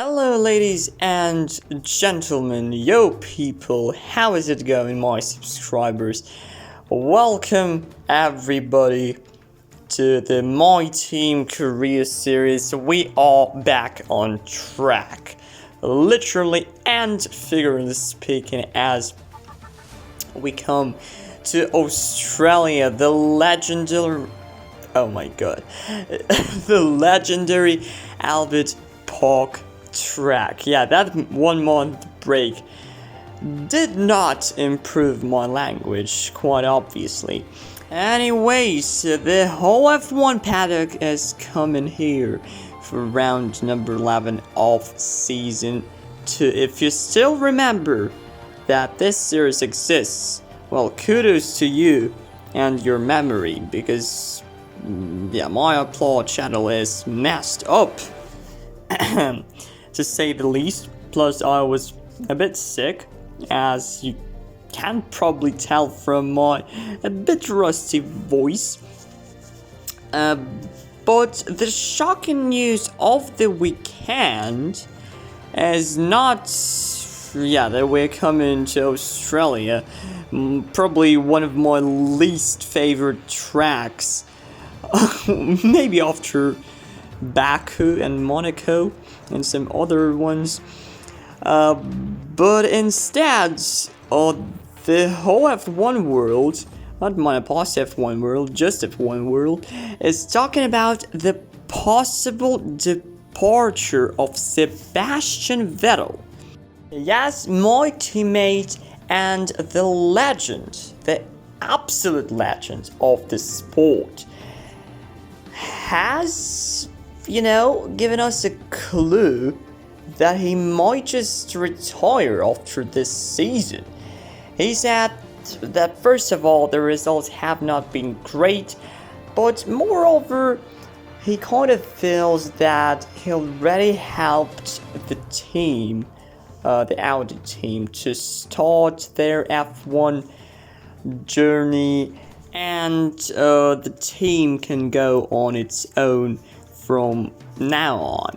Hello ladies and gentlemen, yo people, how is it going my subscribers? Welcome everybody to the My Team career series. We are back on track, literally and figuratively speaking, as we come to Australia, the legendary, oh my god, the legendary Albert Park track. Yeah, that 1 month break did not improve my language, quite obviously. Anyways, the whole F1 paddock is coming here for round number 11 of season 2. If you still remember that this series exists, well, kudos to you and your memory, because yeah, my upload channel is messed up to say the least. Plus I was a bit sick, as you can probably tell from my a bit rusty voice. But the shocking news of the weekend is not that we're coming to Australia, probably one of my least favorite tracks, maybe after Baku and Monaco and some other ones, but instead the whole F1 world, not Monoposto F1 world, just F1 world, is talking about the possible departure of Sebastian Vettel. Yes, my teammate and the legend, the absolute legend of the sport, has, given us a clue that he might just retire after this season. He said that first of all, the results have not been great, but moreover, he kind of feels that he already helped the team, the Audi team, to start their F1 journey, and the team can go on its own from now on.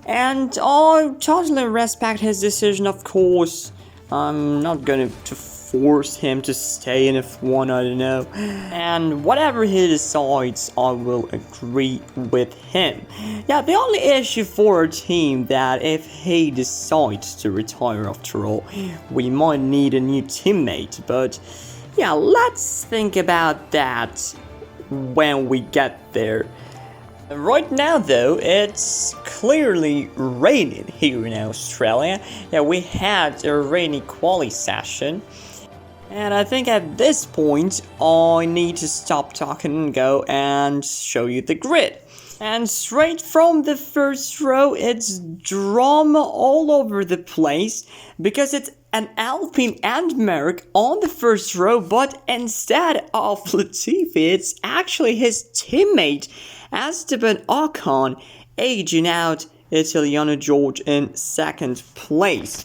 And I totally respect his decision, of course. I'm not gonna force him to stay in F1, I don't know. And whatever he decides, I will agree with him. Yeah, the only issue for our team that if he decides to retire after all, we might need a new teammate. But yeah, let's think about that when we get there. Right now though, it's clearly raining here in Australia. Yeah, we had a rainy quali session, and I think at this point I need to stop talking and go and show you the grid. And straight from the first row, it's drama all over the place, because it's an Alpine and Merc on the first row, but instead of Latifi, it's actually his teammate Esteban Ocon aging out Italiano George in second place.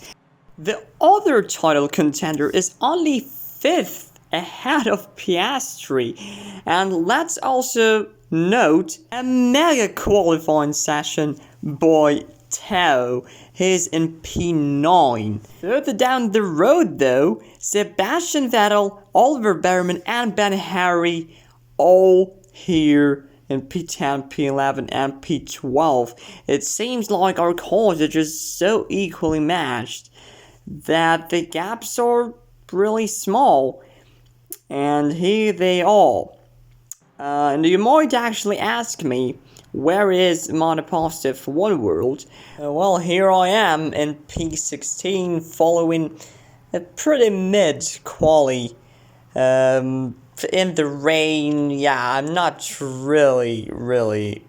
The other title contender is only 5th ahead of Piastri, and let's also note a mega qualifying session by Tao. He's in P9. Further down the road though, Sebastian Vettel, Oliver Behrman and Ben Harry all here in P10, P11 and P12. It seems like our cars are just so equally matched that the gaps are really small, and here they are. And you might actually ask me, where is Monoposto F1 world? Well, here I am in P16 following a pretty mid quali. In the rain, yeah, I'm not really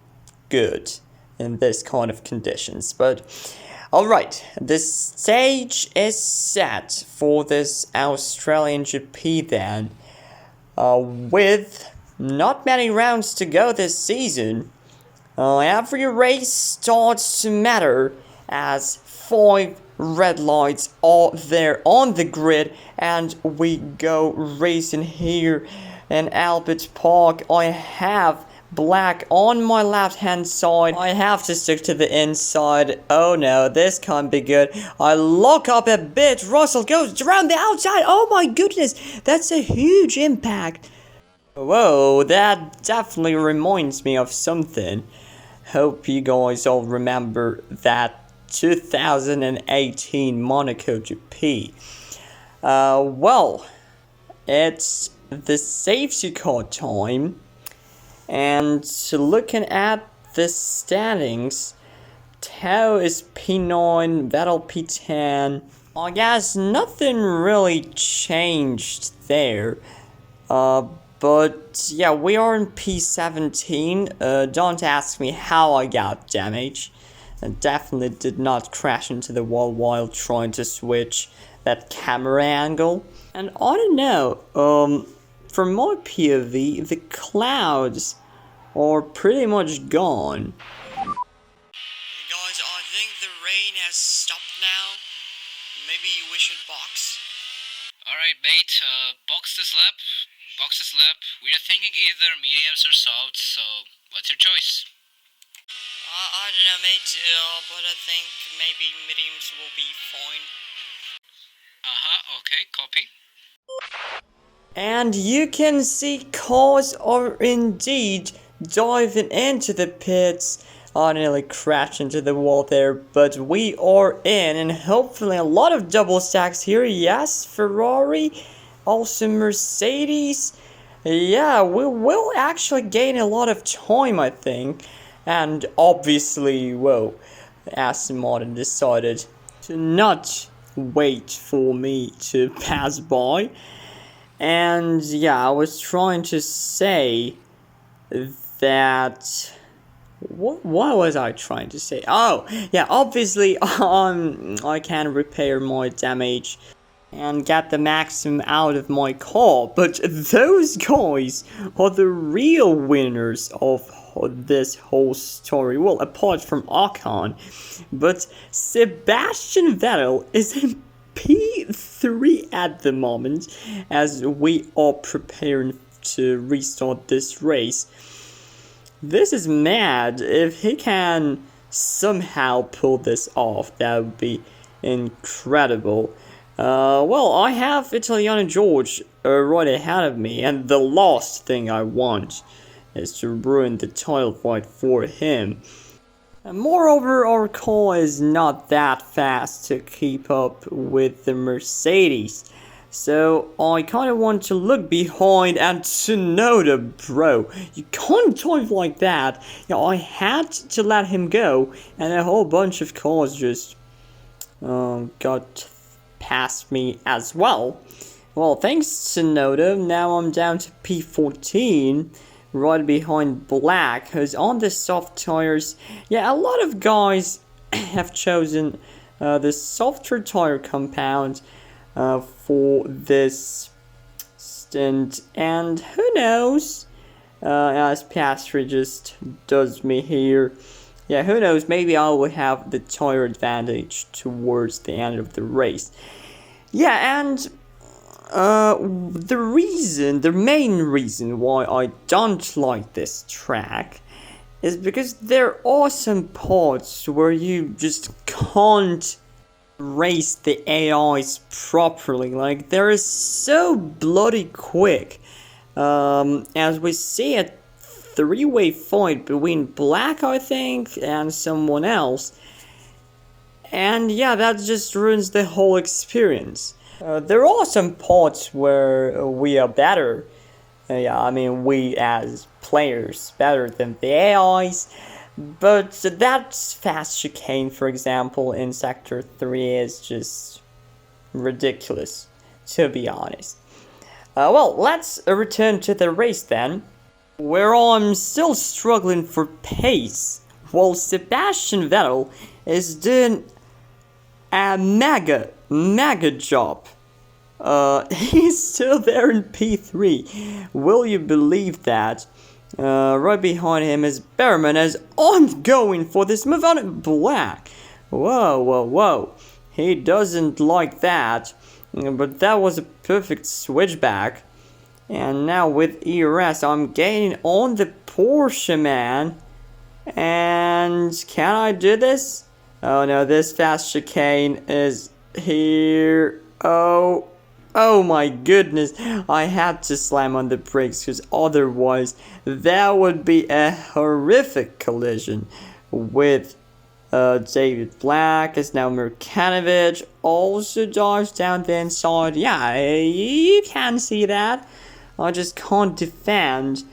good in this kind of conditions, but alright, the stage is set for this Australian GP then, with not many rounds to go this season. Every race starts to matter, as 5 red lights are there on the grid, and we go racing here in Albert Park. I have Black on my left hand side. I have to stick to the inside. Oh no, this can't be good. I lock up a bit. Russell goes around the outside. Oh my goodness, that's a huge impact. Whoa, that definitely reminds me of something. Hope you guys all remember that 2018 Monaco GP. Well, it's the safety car time. And looking at the standings, Tao is P9, Vettel P10. I guess nothing really changed there. But yeah, we are in P17. Don't ask me how I got damage. I definitely did not crash into the wall while trying to switch that camera angle. And I don't know, from my POV, the clouds are pretty much gone. Guys, I think the rain has stopped now. Maybe we should box. Alright, mate, box this lap. We're thinking either mediums or softs, so what's your choice? I don't know, mate, but I think maybe mediums will be fine. Okay, copy. And you can see cars are indeed diving into the pits. I nearly crashed into the wall there, but we are in, and hopefully a lot of double stacks here. Yes, Ferrari, also Mercedes. Yeah, we will actually gain a lot of time, I think. And obviously, whoa, Aston Martin decided to not wait for me to pass by. And yeah, I was trying to say that... What was I trying to say? Oh, yeah, obviously I can repair my damage and get the maximum out of my car, but those guys are the real winners of this whole story. Well, apart from Ocon, but Sebastian Vettel is in P3 at the moment as we are preparing to restart this race. This is mad. If he can somehow pull this off, that would be incredible. Well, I have Italiano George right ahead of me, and the last thing I want is to ruin the title fight for him. And moreover, our car is not that fast to keep up with the Mercedes. So I kind of want to look behind, and Tsunoda, bro, you can't drive like that. Yeah, I had to let him go, and a whole bunch of cars just got past me as well. Well, thanks Tsunoda. Now I'm down to P14, right behind Black, who's on the soft tires. Yeah, a lot of guys have chosen the softer tire compound for this stint, and who knows, as Piastri just does me here, yeah, who knows, maybe I will have the tire advantage towards the end of the race. Yeah, and the main reason why I don't like this track is because there are some parts where you just can't race the AIs properly. Like, they're so bloody quick. As we see a three-way fight between Black, I think, and someone else. And yeah, that just ruins the whole experience. There are some parts where we are better. Yeah, I mean, we as players better than the AIs. But that fast chicane, for example, in Sector 3 is just ridiculous, to be honest. Well, let's return to the race then, where I'm still struggling for pace, while Sebastian Vettel is doing a mega job. He's still there in P3. Will you believe that? Right behind him is Berman as I'm going for this move on Black. Whoa. He doesn't like that. But that was a perfect switchback. And now with ERS, I'm gaining on the Porsche, man. And can I do this? Oh no, this fast chicane is here. Oh my goodness. I had to slam on the brakes because otherwise that would be a horrific collision with David Black. Is now Mirkanovic also dodged down the inside. Yeah, you can see that. I just can't defend.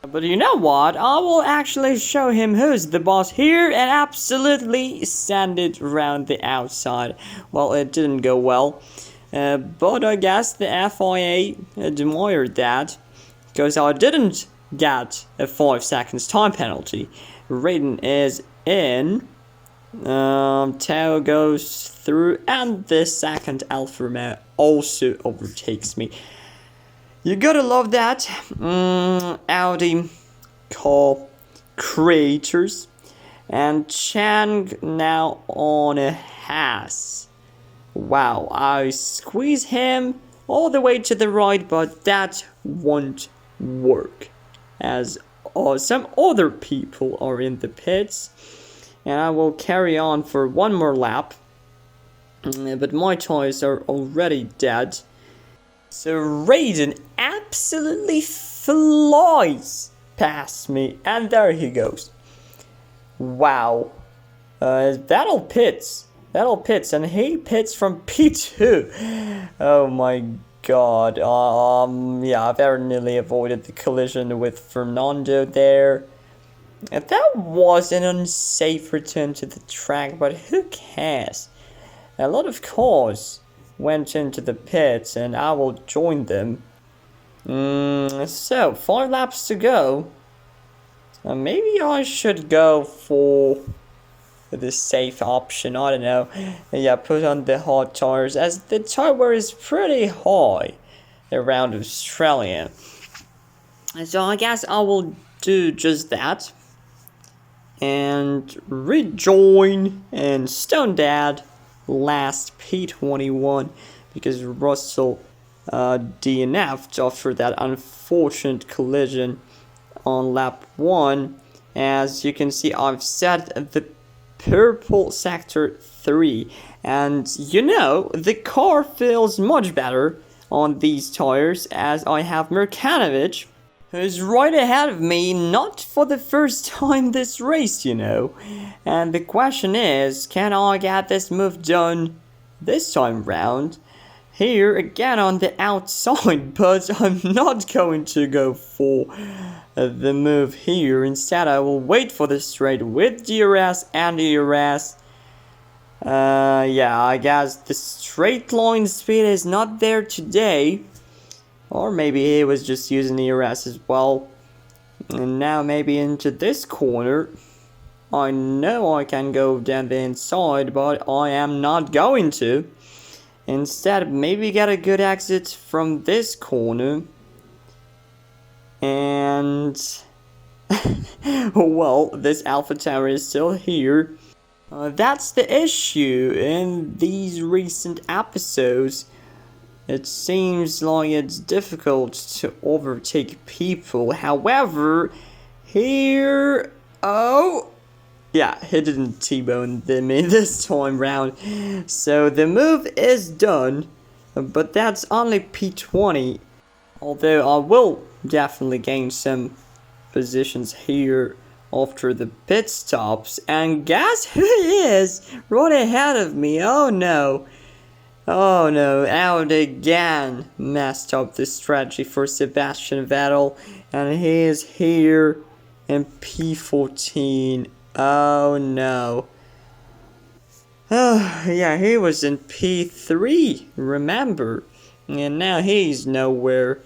But you know what? I will actually show him who's the boss here and absolutely send it around the outside. Well, it didn't go well. But I guess the FIA admired that. Because I didn't get a 5 seconds time penalty. Raiden is in. Tao goes through. And the second Alfa Romeo also overtakes me. You gotta love that. Audi co-creators. And Chang now on a Haas. Wow, I squeeze him all the way to the right, but that won't work. As some other people are in the pits. And I will carry on for one more lap. But my toys are already dead. So Raiden absolutely flies past me, and there he goes. Wow. That'll pits, and he pits from P2. Oh my god. Yeah, I very nearly avoided the collision with Fernando there. That was an unsafe return to the track, but who cares? A lot of cars went into the pits, and I will join them. So, 5 laps to go. Maybe I should go for the safe option, I don't know. Yeah, put on the hard tires, as the tire wear is pretty high around Australia. So I guess I will do just that. And rejoin and Stone Dad last P21 because Russell DNF'd after that unfortunate collision on lap 1. As you can see, I've set the purple sector 3, and you know, the car feels much better on these tires as I have Mirkanovic, who's right ahead of me, not for the first time this race, you know. And the question is, can I get this move done this time round? Here again on the outside, but I'm not going to go for the move here. Instead, I will wait for the straight with DRS and ERS. Yeah, I guess the straight line speed is not there today. Or maybe he was just using ERS as well. And now maybe into this corner. I know I can go down the inside, but I am not going to. Instead, maybe get a good exit from this corner. And well, this Alpha Tower is still here. That's the issue in these recent episodes. It seems like it's difficult to overtake people. However, here... Oh! Yeah, he didn't T-bone me this time round. So the move is done. But that's only P20. Although I will definitely gain some positions here after the pit stops. And guess who is right ahead of me? Oh no. Oh no, Audi again messed up the strategy for Sebastian Vettel, and he is here in P14. Oh no. Oh yeah, he was in P3, remember, and now he's nowhere.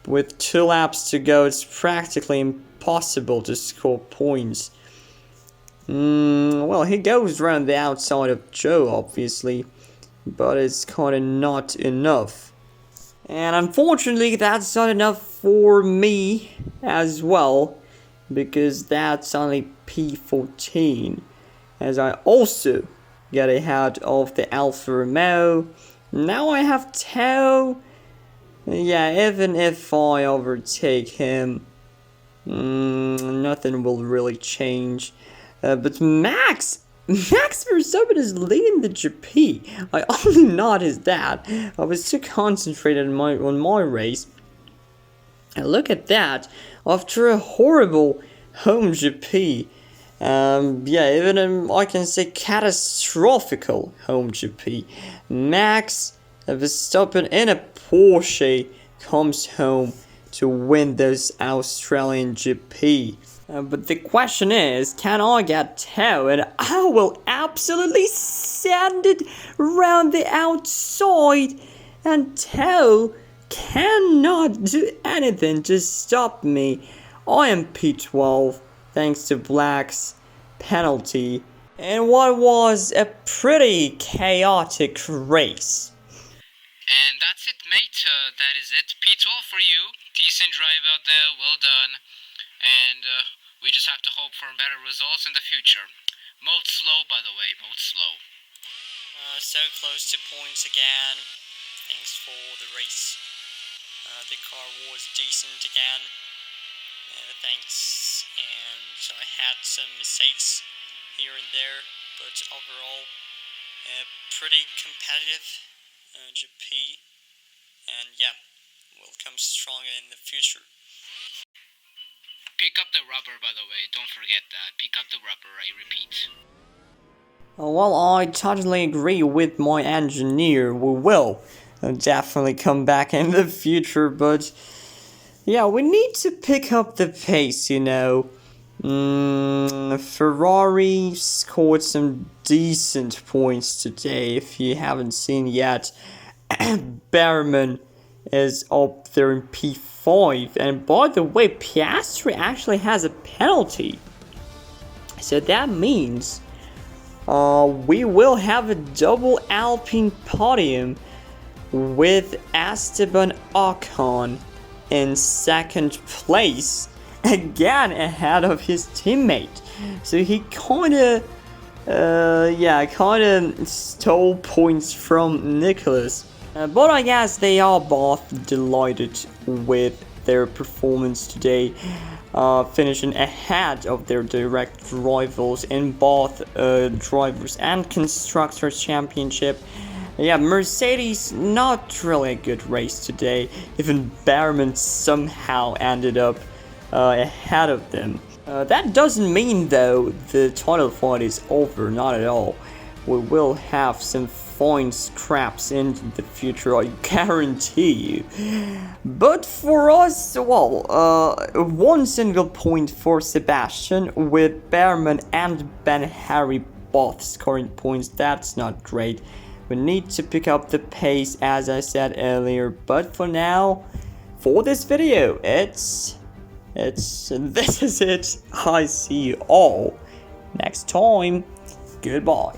With 2 laps to go, it's practically impossible to score points. Well, he goes around the outside of Joe, obviously. But it's kinda not enough. And unfortunately, that's not enough for me as well. Because that's only P14. As I also get ahead of the Alfa Romeo. Now I have Tao Yeah, even if I overtake him, nothing will really change. But Max Verstappen is leading the GP. I only noticed that. I was too concentrated on my race. And look at that. After a horrible home GP, yeah, even I can say catastrophical home GP, Max Verstappen in a Porsche comes home to win this Australian GP. But the question is, can I get toe? And I will absolutely send it round the outside, and toe cannot do anything to stop me. I am P12 thanks to Black's penalty in what was a pretty chaotic race. And that's it, mate. That is it. P12 for you. Decent drive out there. Well done. And we just have to hope for better results in the future. Mode slow, by the way. Mode slow. So close to points again. Thanks for the race. The car was decent again. Thanks. And I had some mistakes here and there, but overall, pretty competitive GP. And yeah, will come stronger in the future. Pick up the rubber, by the way. Don't forget that. Pick up the rubber, I repeat. Well, I totally agree with my engineer. We will definitely come back in the future, but yeah, we need to pick up the pace, you know. Ferrari scored some decent points today, if you haven't seen yet. Behrman is up there in P5, and by the way, Piastri actually has a penalty. So that means we will have a double Alpine podium with Esteban Ocon in second place, again ahead of his teammate. So he kinda stole points from Nicholas. But I guess they are both delighted with their performance today, finishing ahead of their direct rivals in both drivers and constructors championship. Yeah, Mercedes, not really a good race today. Even Behrman somehow ended up ahead of them. That doesn't mean, though, the title fight is over, not at all. We will have some fine scraps in the future, I guarantee you. But for us, well, one single point for Sebastian, with Behrman and Ben Harry both scoring points. That's not great. We need to pick up the pace, as I said earlier. But for now, for this video, this is it. I see you all next time. Goodbye.